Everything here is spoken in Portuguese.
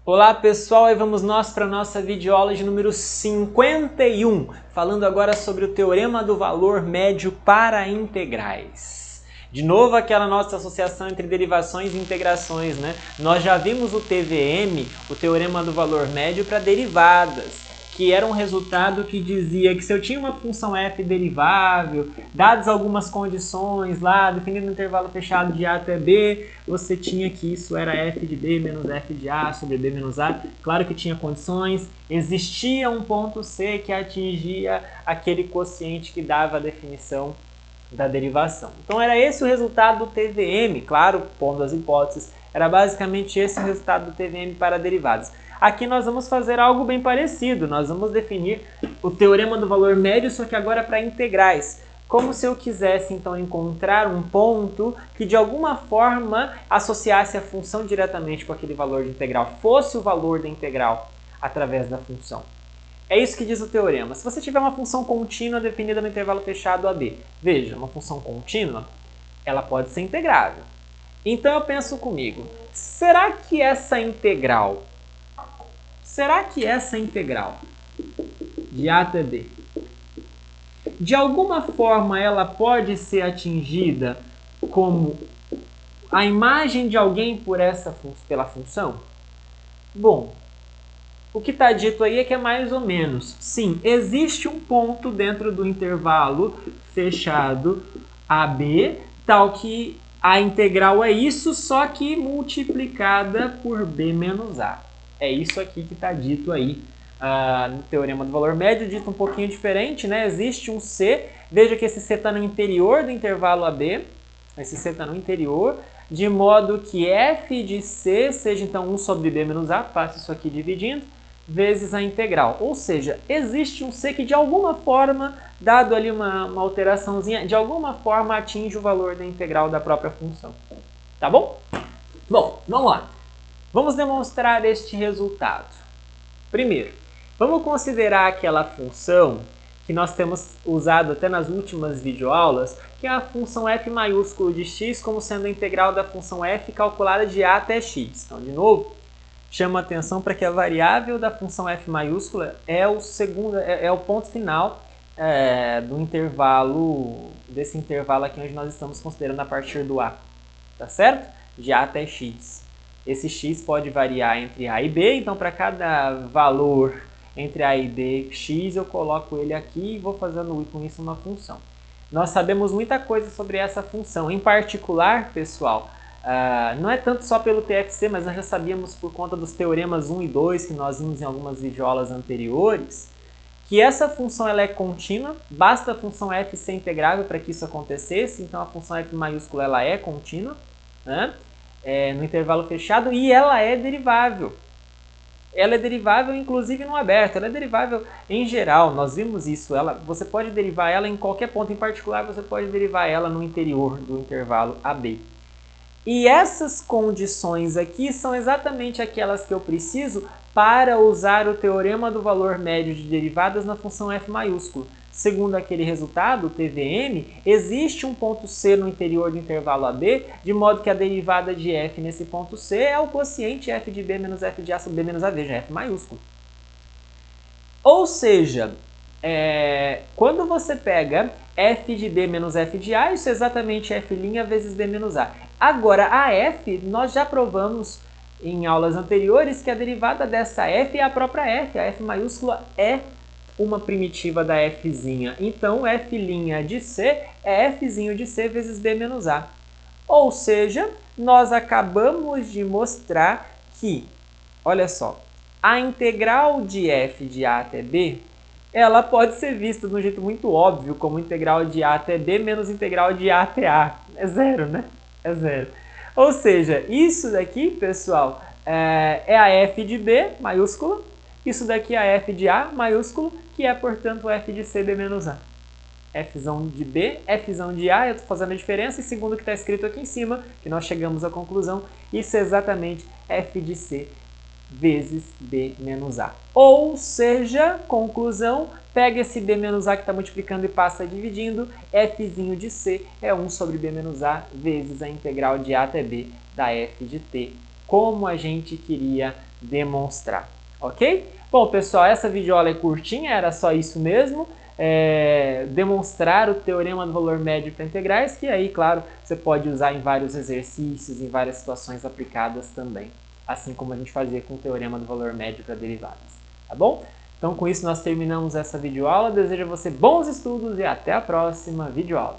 Olá pessoal, e vamos nós para a nossa videoaula de número 51, falando agora sobre o Teorema do Valor Médio para integrais. De novo aquela nossa associação entre derivações e integrações, né? Nós já vimos o TVM, o Teorema do Valor Médio para derivadas, que era um resultado que dizia que se eu tinha uma função f derivável, dadas algumas condições lá, definindo um intervalo fechado de a até b, você tinha que isso era f de b menos f de a sobre b menos a. Claro que tinha condições, existia um ponto C que atingia aquele quociente que dava a definição da derivação. Então era esse o resultado do TVM, claro, pondo as hipóteses, era basicamente esse o resultado do TVM para derivadas. Aqui nós vamos fazer algo bem parecido, nós vamos definir o teorema do valor médio, só que agora para integrais. Como se eu quisesse então encontrar um ponto que de alguma forma associasse a função diretamente com aquele valor de integral, fosse o valor da integral através da função. É isso que diz o teorema. Se você tiver uma função contínua definida no intervalo fechado AB, veja, uma função contínua, ela pode ser integrável. Então eu penso comigo, será que essa integral de A até B, de alguma forma ela pode ser atingida como a imagem de alguém pela função? Bom, o que está dito aí é que é mais ou menos. Sim, existe um ponto dentro do intervalo fechado AB, tal que a integral é isso, só que multiplicada por b menos a. É isso aqui que está dito aí no Teorema do Valor Médio, dito um pouquinho diferente, né? Existe um C, veja que esse C está no interior do intervalo AB, esse C está no interior, de modo que f de C seja então 1 sobre b menos a, faço isso aqui dividindo, vezes a integral. Ou seja, existe um C que de alguma forma, dado ali uma alteraçãozinha, de alguma forma atinge o valor da integral da própria função. Tá bom? Bom, vamos lá. Vamos demonstrar este resultado. Primeiro, vamos considerar aquela função que nós temos usado até nas últimas videoaulas, que é a função f maiúsculo de x como sendo a integral da função f calculada de a até x. Então, de novo, chama atenção para que a variável da função f maiúscula é o ponto final do intervalo, desse intervalo aqui onde nós estamos considerando a partir do a, tá certo? De a até x. Esse x pode variar entre a e b, então para cada valor entre a e b x eu coloco ele aqui e vou fazendo com isso uma função. Nós sabemos muita coisa sobre essa função, em particular, pessoal, não é tanto só pelo TFC, mas nós já sabíamos por conta dos teoremas 1 e 2 que nós vimos em algumas videoaulas anteriores, que essa função ela é contínua, basta a função f ser integrável para que isso acontecesse, então a função f maiúscula ela é contínua, né? No intervalo fechado, e ela é derivável. Ela é derivável inclusive no aberto, ela é derivável em geral, nós vimos isso, você pode derivar ela em qualquer ponto, em particular você pode derivar ela no interior do intervalo AB. E essas condições aqui são exatamente aquelas que eu preciso para usar o teorema do valor médio de derivadas na função f maiúsculo. Segundo aquele resultado, o TVM, existe um ponto C no interior do intervalo AB, de modo que a derivada de f nesse ponto C é o quociente f de b menos f de a sobre b menos a, veja, f maiúsculo. Ou seja, quando você pega f de b menos f de a, isso é exatamente f' vezes b menos a. Agora, a f, nós já provamos em aulas anteriores que a derivada dessa f é a própria f. A f maiúscula é uma primitiva da f'zinha. Então, f' de c é f'zinho de c vezes b menos a. Ou seja, nós acabamos de mostrar que, olha só, a integral de f de a até b, ela pode ser vista de um jeito muito óbvio como integral de a até b menos integral de a até a. É zero, né? É zero. Ou seja, isso daqui, pessoal, é a f de b maiúscula, isso daqui é a f de a maiúsculo, que é, portanto, f de c b menos a. Fzão de b, Fzão de a, eu estou fazendo a diferença, e segundo o que está escrito aqui em cima, que nós chegamos à conclusão, isso é exatamente f de c vezes b menos a. Ou seja, conclusão, pega esse b menos a que está multiplicando e passa dividindo, fzinho de c é 1 sobre b menos a vezes a integral de a até b da f de t como a gente queria demonstrar, ok? Bom, pessoal, essa videoaula é curtinha, era só isso mesmo. Demonstrar o teorema do valor médio para integrais, que aí, claro, você pode usar em vários exercícios, em várias situações aplicadas também, assim como a gente fazia com o teorema do valor médio para derivadas, tá bom? Então, com isso, nós terminamos essa videoaula. Desejo a você bons estudos e até a próxima videoaula.